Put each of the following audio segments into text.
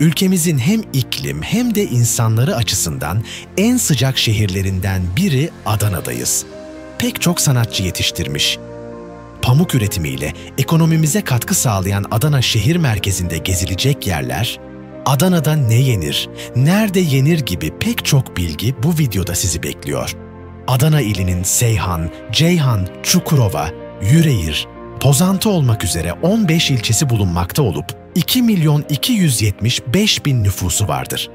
Ülkemizin hem iklim hem de insanları açısından en sıcak şehirlerinden biri Adana'dayız. Pek çok sanatçı yetiştirmiş. Pamuk üretimiyle ekonomimize katkı sağlayan Adana şehir merkezinde gezilecek yerler, Adana'da ne yenir, nerede yenir gibi pek çok bilgi bu videoda sizi bekliyor. Adana ilinin Seyhan, Ceyhan, Çukurova, Yüreğir, Pozantı olmak üzere 15 ilçesi bulunmakta olup 2.275.000 nüfusu vardır.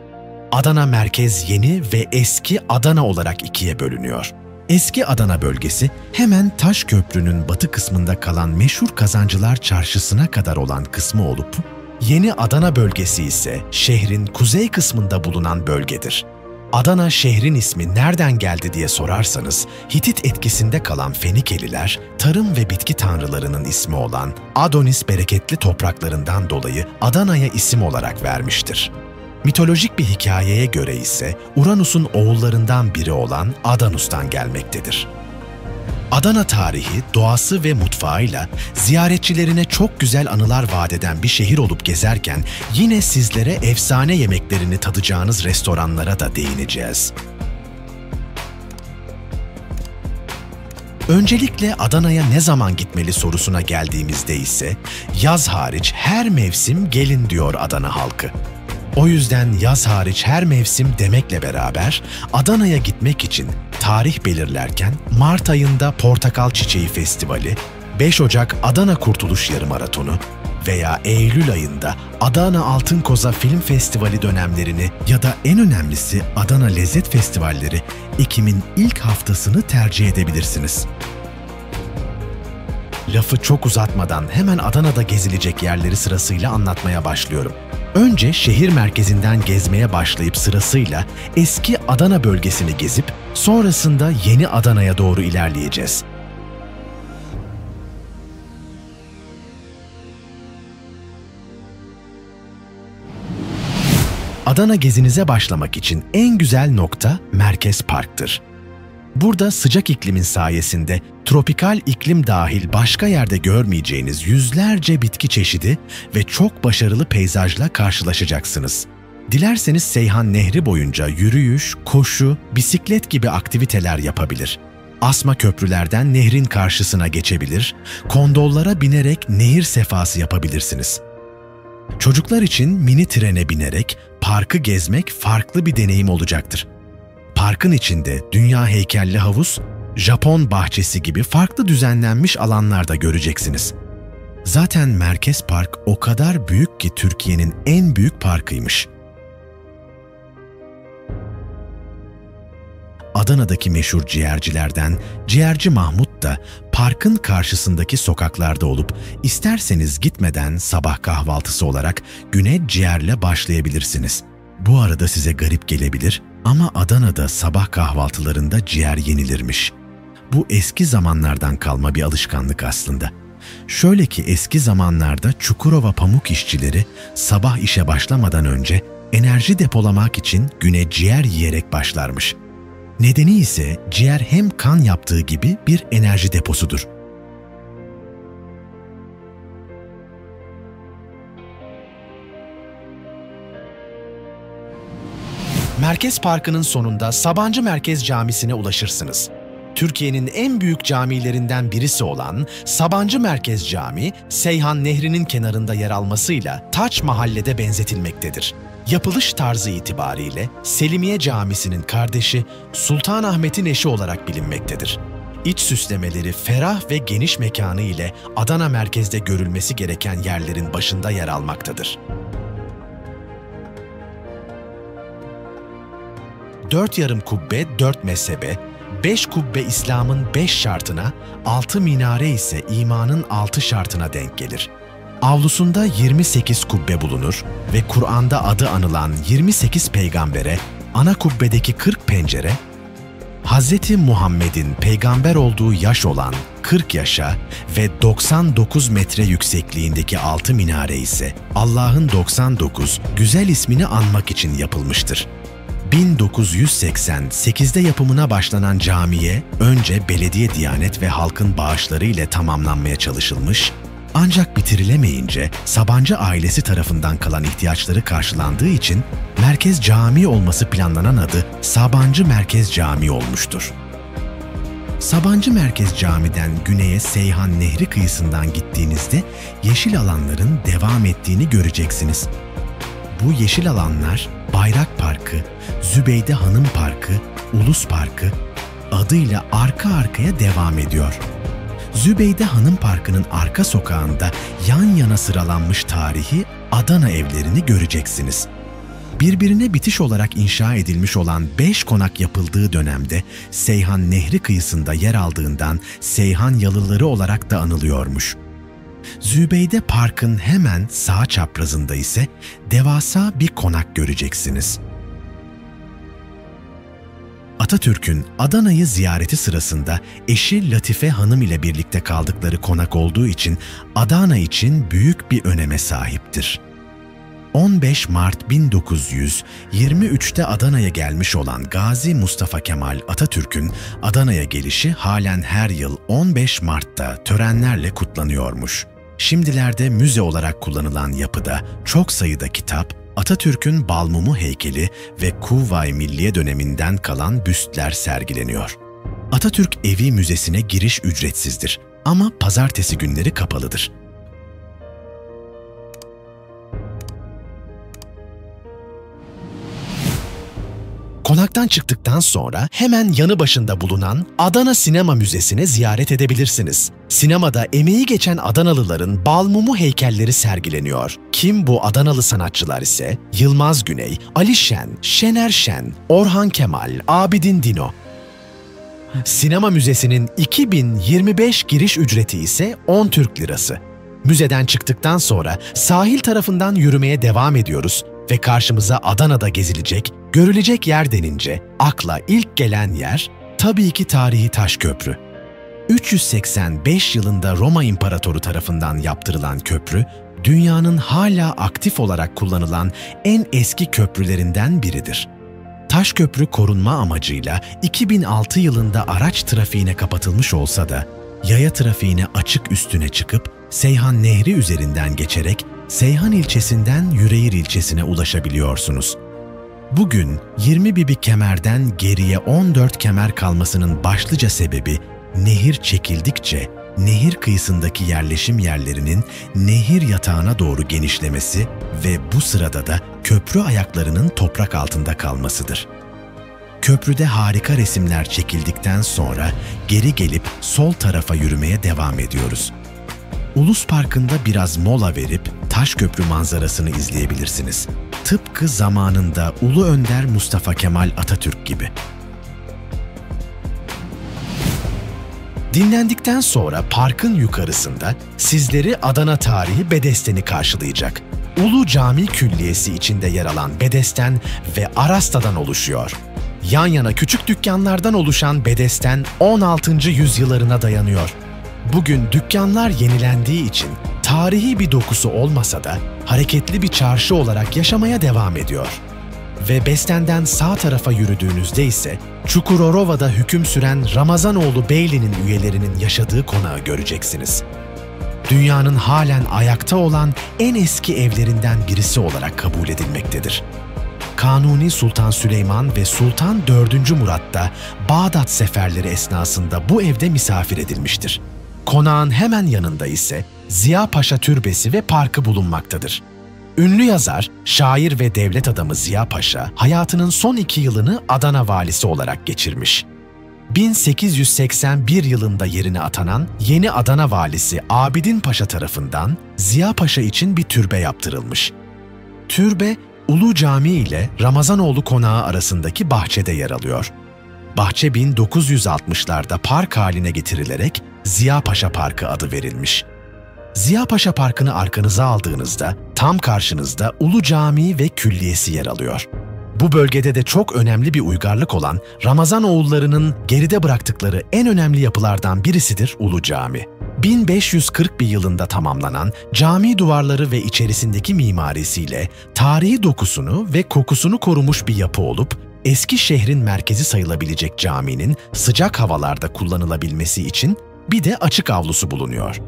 Adana merkez yeni ve eski Adana olarak ikiye bölünüyor. Eski Adana bölgesi hemen Taşköprü'nün batı kısmında kalan meşhur Kazancılar Çarşısı'na kadar olan kısmı olup, Yeni Adana bölgesi ise şehrin kuzey kısmında bulunan bölgedir. Adana şehrin ismi nereden geldi diye sorarsanız, Hitit etkisinde kalan Fenikeliler, tarım ve bitki tanrılarının ismi olan Adonis bereketli topraklarından dolayı Adana'ya isim olarak vermiştir. Mitolojik bir hikayeye göre ise Uranüs'ün oğullarından biri olan Adanus'tan gelmektedir. Adana tarihi, doğası ve mutfağıyla ziyaretçilerine çok güzel anılar vaat eden bir şehir olup gezerken yine sizlere efsane yemeklerini tadacağınız restoranlara da değineceğiz. Öncelikle Adana'ya ne zaman gitmeli sorusuna geldiğimizde ise yaz hariç her mevsim gelin diyor Adana halkı. O yüzden yaz hariç her mevsim demekle beraber Adana'ya gitmek için tarih belirlerken Mart ayında Portakal Çiçeği Festivali, 5 Ocak Adana Kurtuluş Yarımaratonu veya Eylül ayında Adana Altın Koza Film Festivali dönemlerini ya da en önemlisi Adana Lezzet Festivalleri Ekim'in ilk haftasını tercih edebilirsiniz. Lafı çok uzatmadan hemen Adana'da gezilecek yerleri sırasıyla anlatmaya başlıyorum. Önce şehir merkezinden gezmeye başlayıp sırasıyla eski Adana bölgesini gezip sonrasında yeni Adana'ya doğru ilerleyeceğiz. Adana gezinize başlamak için en güzel nokta Merkez Park'tır. Burada sıcak iklimin sayesinde tropikal iklim dahil başka yerde görmeyeceğiniz yüzlerce bitki çeşidi ve çok başarılı peyzajla karşılaşacaksınız. Dilerseniz Seyhan Nehri boyunca yürüyüş, koşu, bisiklet gibi aktiviteler yapabilir. Asma köprülerden nehrin karşısına geçebilir, kondollara binerek nehir sefası yapabilirsiniz. Çocuklar için mini trene binerek parkı gezmek farklı bir deneyim olacaktır. Parkın içinde dünya heykelli havuz, Japon bahçesi gibi farklı düzenlenmiş alanlarda göreceksiniz. Zaten Merkez Park o kadar büyük ki Türkiye'nin en büyük parkıymış. Adana'daki meşhur ciğercilerden Ciğerci Mahmut da parkın karşısındaki sokaklarda olup isterseniz gitmeden sabah kahvaltısı olarak güne ciğerle başlayabilirsiniz. Bu arada size garip gelebilir ama Adana'da sabah kahvaltılarında ciğer yenilirmiş. Bu eski zamanlardan kalma bir alışkanlık aslında. Şöyle ki eski zamanlarda Çukurova pamuk işçileri sabah işe başlamadan önce enerji depolamak için güne ciğer yiyerek başlarmış. Nedeni ise ciğer hem kan yaptığı gibi bir enerji deposudur. Merkez Parkı'nın sonunda Sabancı Merkez Camisi'ne ulaşırsınız. Türkiye'nin en büyük camilerinden birisi olan Sabancı Merkez Camii, Seyhan Nehri'nin kenarında yer almasıyla Taç Mahalle'de benzetilmektedir. Yapılış tarzı itibariyle Selimiye Camisi'nin kardeşi Sultanahmet'in eşi olarak bilinmektedir. İç süslemeleri ferah ve geniş mekanı ile Adana merkezde görülmesi gereken yerlerin başında yer almaktadır. 4 yarım kubbe 4 mezhebe, 5 kubbe İslam'ın 5 şartına, 6 minare ise imanın 6 şartına denk gelir. Avlusunda 28 kubbe bulunur ve Kur'an'da adı anılan 28 peygambere, ana kubbedeki 40 pencere, Hz. Muhammed'in peygamber olduğu yaş olan 40 yaşa ve 99 metre yüksekliğindeki 6 minare ise Allah'ın 99 güzel ismini anmak için yapılmıştır. 1988'de yapımına başlanan camiye önce belediye Diyanet ve halkın bağışları ile tamamlanmaya çalışılmış, Ancak bitirilemeyince Sabancı ailesi tarafından kalan ihtiyaçları karşılandığı için Merkez Camii olması planlanan adı Sabancı Merkez Camii olmuştur. Sabancı Merkez Camii'den güneye Seyhan Nehri kıyısından gittiğinizde yeşil alanların devam ettiğini göreceksiniz. Bu yeşil alanlar Bayrak Parkı, Zübeyde Hanım Parkı, Ulus Parkı adıyla arka arkaya devam ediyor. Zübeyde Hanım Parkı'nın arka sokağında yan yana sıralanmış tarihi Adana evlerini göreceksiniz. Birbirine bitiş olarak inşa edilmiş olan 5 konak yapıldığı dönemde Seyhan Nehri kıyısında yer aldığından Seyhan Yalıları olarak da anılıyormuş. Zübeyde Park'ın hemen sağ çaprazında ise devasa bir konak göreceksiniz. Atatürk'ün Adana'yı ziyareti sırasında eşi Latife Hanım ile birlikte kaldıkları konak olduğu için Adana için büyük bir öneme sahiptir. 15 Mart 1923'te Adana'ya gelmiş olan Gazi Mustafa Kemal Atatürk'ün Adana'ya gelişi halen her yıl 15 Mart'ta törenlerle kutlanıyormuş. Şimdilerde müze olarak kullanılan yapıda çok sayıda kitap, Atatürk'ün Balmumu heykeli ve Kuvvayi Milliye döneminden kalan büstler sergileniyor. Atatürk Evi Müzesi'ne giriş ücretsizdir ama pazartesi günleri kapalıdır. Konaktan çıktıktan sonra hemen yanı başında bulunan Adana Sinema Müzesi'ni ziyaret edebilirsiniz. Sinemada emeği geçen Adanalıların Balmumu heykelleri sergileniyor. Kim bu Adanalı sanatçılar ise Yılmaz Güney, Ali Şen, Şener Şen, Orhan Kemal, Abidin Dino. Sinema Müzesi'nin 2025 giriş ücreti ise 10 Türk Lirası. Müzeden çıktıktan sonra sahil tarafından yürümeye devam ediyoruz ve karşımıza Adana'da gezilecek, görülecek yer denince akla ilk gelen yer tabii ki tarihi Taşköprü. 385 yılında Roma İmparatoru tarafından yaptırılan köprü, dünyanın hala aktif olarak kullanılan en eski köprülerinden biridir. Taşköprü korunma amacıyla 2006 yılında araç trafiğine kapatılmış olsa da, yaya trafiğine açık üstüne çıkıp Seyhan Nehri üzerinden geçerek Seyhan ilçesinden Yüreğir ilçesine ulaşabiliyorsunuz. Bugün 20 Bibi Kemer'den geriye 14 kemer kalmasının başlıca sebebi nehir çekildikçe nehir kıyısındaki yerleşim yerlerinin nehir yatağına doğru genişlemesi ve bu sırada da köprü ayaklarının toprak altında kalmasıdır. Köprüde harika resimler çekildikten sonra geri gelip sol tarafa yürümeye devam ediyoruz. Ulus Parkı'nda biraz mola verip Taşköprü manzarasını izleyebilirsiniz. Tıpkı zamanında Ulu Önder Mustafa Kemal Atatürk gibi. Dinlendikten sonra parkın yukarısında sizleri Adana tarihi Bedesten'i karşılayacak. Ulu Cami Külliyesi içinde yer alan Bedesten ve Arasta'dan oluşuyor. Yan yana küçük dükkanlardan oluşan Bedesten 16. yüzyıllarına dayanıyor. Bugün dükkanlar yenilendiği için tarihi bir dokusu olmasa da hareketli bir çarşı olarak yaşamaya devam ediyor. Ve Besten'den sağ tarafa yürüdüğünüzde ise Çukurorova'da hüküm süren Ramazanoğlu Beyli'nin üyelerinin yaşadığı konağı göreceksiniz. Dünyanın halen ayakta olan en eski evlerinden birisi olarak kabul edilmektedir. Kanuni Sultan Süleyman ve Sultan 4. Murat da Bağdat seferleri esnasında bu evde misafir edilmiştir. Konağın hemen yanında ise Ziya Paşa Türbesi ve parkı bulunmaktadır. Ünlü yazar, şair ve devlet adamı Ziya Paşa, hayatının son 2 yılını Adana valisi olarak geçirmiş. 1881 yılında yerine atanan yeni Adana valisi Abidin Paşa tarafından Ziya Paşa için bir türbe yaptırılmış. Türbe, Ulu Cami ile Ramazanoğlu Konağı arasındaki bahçede yer alıyor. Bahçe 1960'larda park haline getirilerek Ziya Paşa Parkı adı verilmiş. Ziya Paşa Parkı'nı arkanıza aldığınızda tam karşınızda Ulu Camii ve Külliyesi yer alıyor. Bu bölgede de çok önemli bir uygarlık olan Ramazanoğullarının geride bıraktıkları en önemli yapılardan birisidir Ulu Cami. 1541 yılında tamamlanan cami duvarları ve içerisindeki mimarisiyle tarihi dokusunu ve kokusunu korumuş bir yapı olup, eski şehrin merkezi sayılabilecek caminin sıcak havalarda kullanılabilmesi için bir de açık avlusu bulunuyor.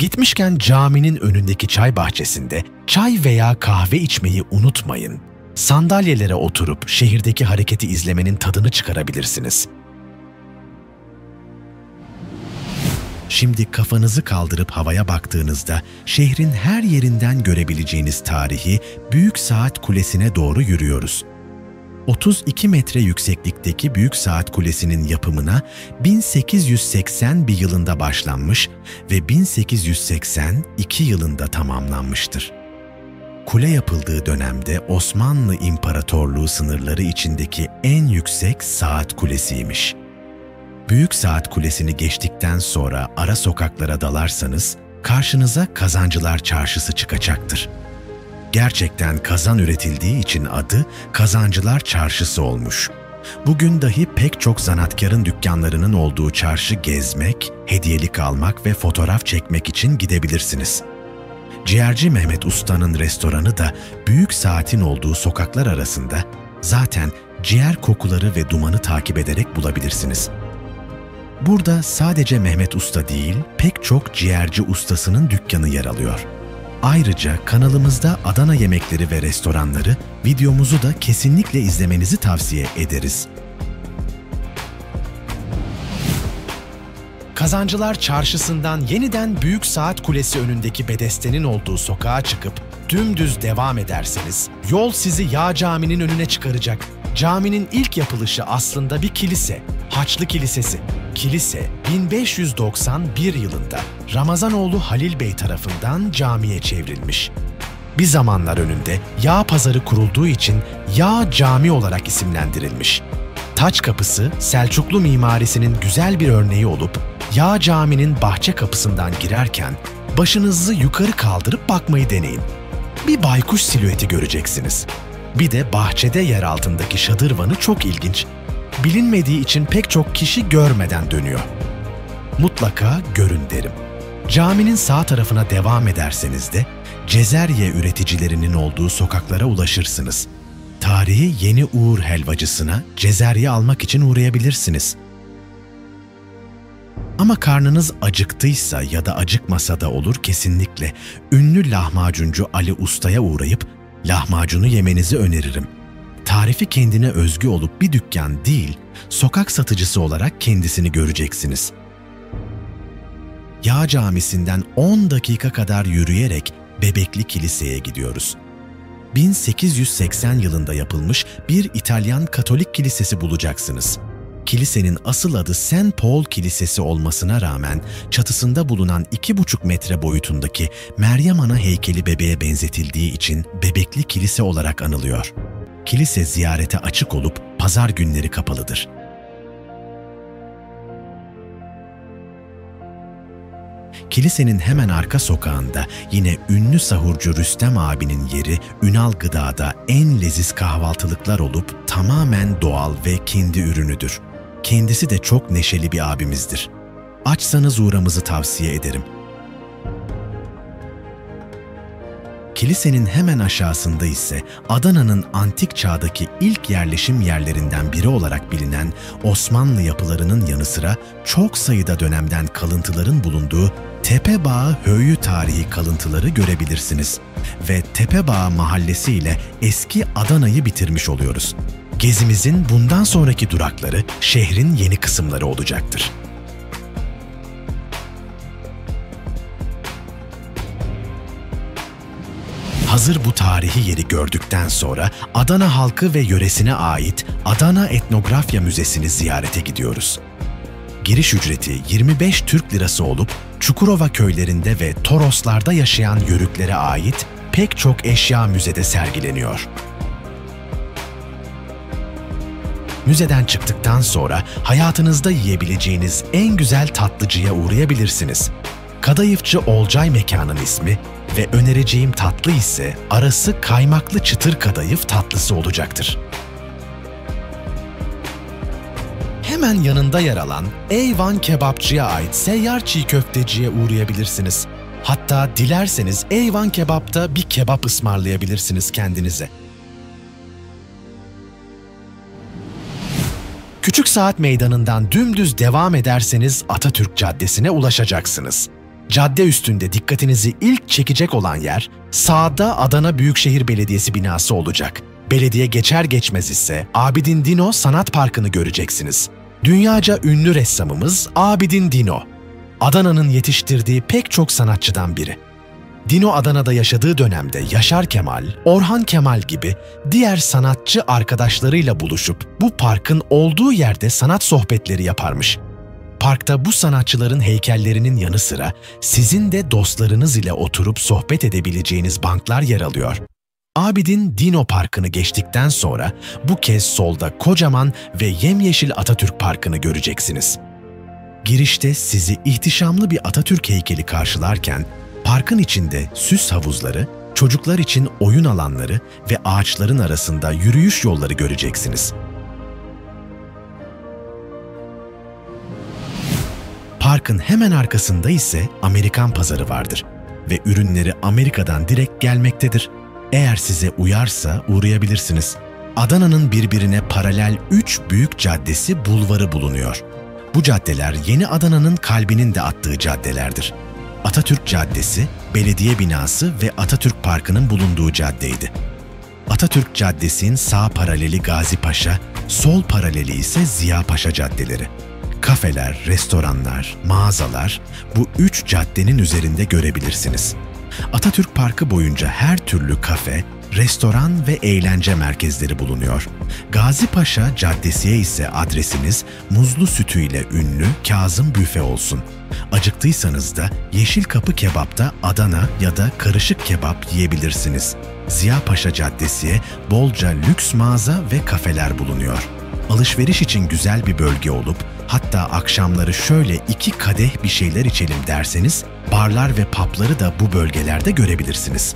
Gitmişken caminin önündeki çay bahçesinde çay veya kahve içmeyi unutmayın. Sandalyelere oturup şehirdeki hareketi izlemenin tadını çıkarabilirsiniz. Şimdi kafanızı kaldırıp havaya baktığınızda şehrin her yerinden görebileceğiniz tarihi Büyük Saat Kulesi'ne doğru yürüyoruz. 32 metre yükseklikteki Büyük Saat Kulesi'nin yapımına 1881 yılında başlanmış ve 1882 yılında tamamlanmıştır. Kule yapıldığı dönemde Osmanlı İmparatorluğu sınırları içindeki en yüksek saat kulesiymiş. Büyük Saat Kulesi'ni geçtikten sonra ara sokaklara dalarsanız karşınıza Kazancılar Çarşısı çıkacaktır. Gerçekten kazan üretildiği için adı Kazancılar Çarşısı olmuş. Bugün dahi pek çok zanatkarın dükkanlarının olduğu çarşı gezmek, hediyelik almak ve fotoğraf çekmek için gidebilirsiniz. Ciğerci Mehmet Usta'nın restoranı da Büyük Saat'in olduğu sokaklar arasında, zaten ciğer kokuları ve dumanı takip ederek bulabilirsiniz. Burada sadece Mehmet Usta değil, pek çok ciğerci ustasının dükkanı yer alıyor. Ayrıca kanalımızda Adana yemekleri ve restoranları videomuzu da kesinlikle izlemenizi tavsiye ederiz. Kazancılar Çarşısı'ndan yeniden Büyük Saat Kulesi önündeki bedestenin olduğu sokağa çıkıp dümdüz devam ederseniz yol sizi Yağ Cami'nin önüne çıkaracak. Caminin ilk yapılışı aslında bir kilise, Haçlı Kilisesi. Kilise 1591 yılında Ramazanoğlu Halil Bey tarafından camiye çevrilmiş. Bir zamanlar önünde yağ pazarı kurulduğu için Yağ Cami olarak isimlendirilmiş. Taç Kapısı Selçuklu mimarisinin güzel bir örneği olup Yağ Cami'nin bahçe kapısından girerken başınızı yukarı kaldırıp bakmayı deneyin. Bir baykuş silüeti göreceksiniz. Bir de bahçede yer altındaki şadırvanı çok ilginç. Bilinmediği için pek çok kişi görmeden dönüyor. Mutlaka görün derim. Caminin sağ tarafına devam ederseniz de Cezerye üreticilerinin olduğu sokaklara ulaşırsınız. Tarihi Yeni Uğur Helvacısına Cezerye almak için uğrayabilirsiniz. Ama karnınız acıktıysa ya da acıkmasa da olur, kesinlikle ünlü lahmacuncu Ali Usta'ya uğrayıp lahmacunu yemenizi öneririm. Tarifi kendine özgü olup bir dükkan değil, sokak satıcısı olarak kendisini göreceksiniz. Yağ Camisi'nden 10 dakika kadar yürüyerek Bebekli Kilise'ye gidiyoruz. 1880 yılında yapılmış bir İtalyan Katolik kilisesi bulacaksınız. Kilisenin asıl adı St. Paul Kilisesi olmasına rağmen çatısında bulunan 2,5 metre boyutundaki Meryem Ana heykeli bebeğe benzetildiği için Bebekli Kilise olarak anılıyor. Kilise ziyarete açık olup pazar günleri kapalıdır. Kilisenin hemen arka sokağında yine ünlü sahurcu Rüstem abinin yeri Ünal Gıda'da en leziz kahvaltılıklar olup tamamen doğal ve kendi ürünüdür. Kendisi de çok neşeli bir abimizdir. Açsanız uğramızı tavsiye ederim. Kilisenin hemen aşağısında ise Adana'nın antik çağdaki ilk yerleşim yerlerinden biri olarak bilinen Osmanlı yapılarının yanı sıra çok sayıda dönemden kalıntıların bulunduğu Tepebağı Höyü tarihi kalıntıları görebilirsiniz. Ve Tepebağı mahallesi ile eski Adana'yı bitirmiş oluyoruz. Gezimizin bundan sonraki durakları şehrin yeni kısımları olacaktır. Hazır bu tarihi yeri gördükten sonra Adana halkı ve yöresine ait Adana Etnografya Müzesi'ni ziyarete gidiyoruz. Giriş ücreti 25 Türk Lirası olup Çukurova köylerinde ve Toroslarda yaşayan Yörüklere ait pek çok eşya müzede sergileniyor. Müzeden çıktıktan sonra hayatınızda yiyebileceğiniz en güzel tatlıcıya uğrayabilirsiniz. Kadayıfçı Olcay mekanın ismi ve önereceğim tatlı ise arası kaymaklı çıtır kadayıf tatlısı olacaktır. Hemen yanında yer alan Eyvan Kebapçı'ya ait seyyar çiğ köfteciye uğrayabilirsiniz. Hatta dilerseniz Eyvan Kebap'ta bir kebap ısmarlayabilirsiniz kendinize. Küçük Saat Meydanı'ndan dümdüz devam ederseniz Atatürk Caddesi'ne ulaşacaksınız. Cadde üstünde dikkatinizi ilk çekecek olan yer sağda Adana Büyükşehir Belediyesi binası olacak. Belediye geçer geçmez ise Abidin Dino Sanat Parkı'nı göreceksiniz. Dünyaca ünlü ressamımız Abidin Dino. Adana'nın yetiştirdiği pek çok sanatçıdan biri. Dino Adana'da yaşadığı dönemde Yaşar Kemal, Orhan Kemal gibi diğer sanatçı arkadaşlarıyla buluşup bu parkın olduğu yerde sanat sohbetleri yaparmış. Parkta bu sanatçıların heykellerinin yanı sıra sizin de dostlarınız ile oturup sohbet edebileceğiniz banklar yer alıyor. Abidin Dino Parkı'nı geçtikten sonra bu kez solda kocaman ve yemyeşil Atatürk Parkı'nı göreceksiniz. Girişte sizi ihtişamlı bir Atatürk heykeli karşılarken, parkın içinde süs havuzları, çocuklar için oyun alanları ve ağaçların arasında yürüyüş yolları göreceksiniz. Parkın hemen arkasında ise Amerikan pazarı vardır ve ürünleri Amerika'dan direkt gelmektedir. Eğer size uyarsa uğrayabilirsiniz. Adana'nın birbirine paralel 3 büyük caddesi, bulvarı bulunuyor. Bu caddeler Yeni Adana'nın kalbinin de attığı caddelerdir. Atatürk Caddesi, belediye binası ve Atatürk Parkı'nın bulunduğu caddeydi. Atatürk Caddesi'nin sağ paraleli Gazi Paşa, sol paraleli ise Ziya Paşa caddeleri. Kafeler, restoranlar, mağazalar bu 3 caddenin üzerinde görebilirsiniz. Atatürk Parkı boyunca her türlü kafe, restoran ve eğlence merkezleri bulunuyor. Gazi Paşa Caddesi'ye ise adresiniz muzlu sütüyle ünlü Kazım Büfe olsun. Acıktıysanız da Yeşil Kapı Kebap'ta Adana ya da karışık kebap yiyebilirsiniz. Ziya Paşa Caddesi'ye bolca lüks mağaza ve kafeler bulunuyor. Alışveriş için güzel bir bölge olup, hatta akşamları şöyle 2 kadeh bir şeyler içelim derseniz, barlar ve pubları da bu bölgelerde görebilirsiniz.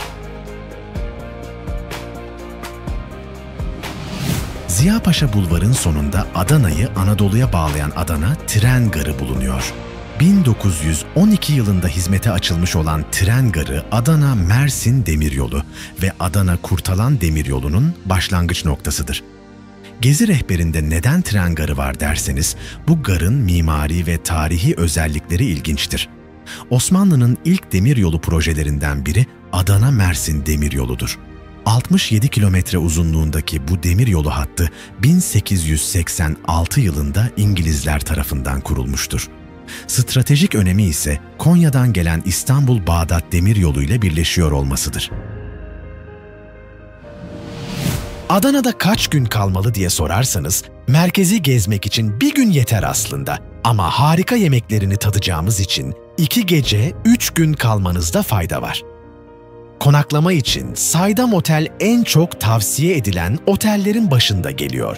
Ziya Paşa Bulvarı'nın sonunda Adana'yı Anadolu'ya bağlayan Adana Tren Garı bulunuyor. 1912 yılında hizmete açılmış olan tren garı Adana-Mersin Demiryolu ve Adana-Kurtalan Demiryolu'nun başlangıç noktasıdır. Gezi rehberinde neden tren garı var derseniz, bu garın mimari ve tarihi özellikleri ilginçtir. Osmanlı'nın ilk demiryolu projelerinden biri Adana-Mersin Demiryolu'dur. 67 kilometre uzunluğundaki bu demiryolu hattı 1886 yılında İngilizler tarafından kurulmuştur. Stratejik önemi ise Konya'dan gelen İstanbul-Bağdat demiryolu ile birleşiyor olmasıdır. Adana'da kaç gün kalmalı diye sorarsanız, merkezi gezmek için bir gün yeter aslında. Ama harika yemeklerini tadacağımız için 2 gece 3 gün kalmanızda fayda var. Konaklama için Saydam Otel en çok tavsiye edilen otellerin başında geliyor.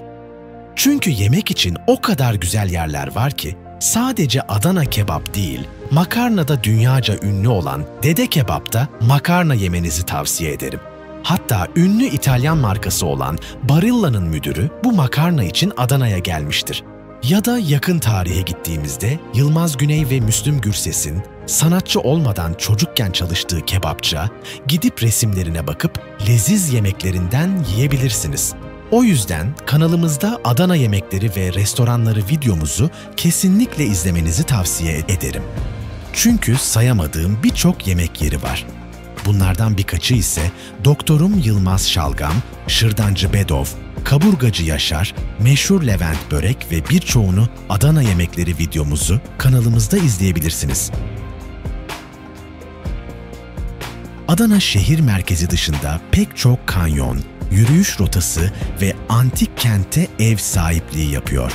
Çünkü yemek için o kadar güzel yerler var ki, sadece Adana kebap değil, makarnada dünyaca ünlü olan Dede Kebap'ta makarna yemenizi tavsiye ederim. Hatta ünlü İtalyan markası olan Barilla'nın müdürü bu makarna için Adana'ya gelmiştir. Ya da yakın tarihe gittiğimizde Yılmaz Güney ve Müslüm Gürses'in sanatçı olmadan çocukken çalıştığı kebapça, gidip resimlerine bakıp leziz yemeklerinden yiyebilirsiniz. O yüzden kanalımızda Adana yemekleri ve restoranları videomuzu kesinlikle izlemenizi tavsiye ederim. Çünkü sayamadığım birçok yemek yeri var. Bunlardan birkaçı ise Doktorum Yılmaz Şalgam, Şırdancı Bedov, Kaburgacı Yaşar, Meşhur Levent Börek ve birçoğunu Adana yemekleri videomuzu kanalımızda izleyebilirsiniz. Adana şehir merkezi dışında pek çok kanyon, yürüyüş rotası ve antik kente ev sahipliği yapıyor.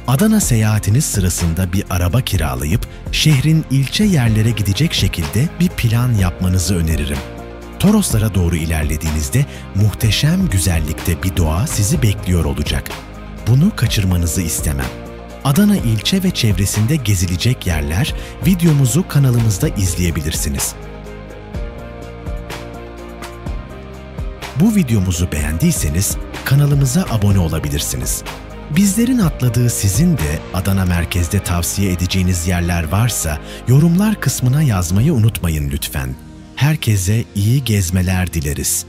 Adana seyahatiniz sırasında bir araba kiralayıp şehrin ilçe yerlere gidecek şekilde bir plan yapmanızı öneririm. Toroslara doğru ilerlediğinizde muhteşem güzellikte bir doğa sizi bekliyor olacak. Bunu kaçırmanızı istemem. Adana ilçe ve çevresinde gezilecek yerler, videomuzu kanalımızda izleyebilirsiniz. Bu videomuzu beğendiyseniz kanalımıza abone olabilirsiniz. Bizlerin atladığı sizin de Adana merkezde tavsiye edeceğiniz yerler varsa yorumlar kısmına yazmayı unutmayın lütfen. Herkese iyi gezmeler dileriz.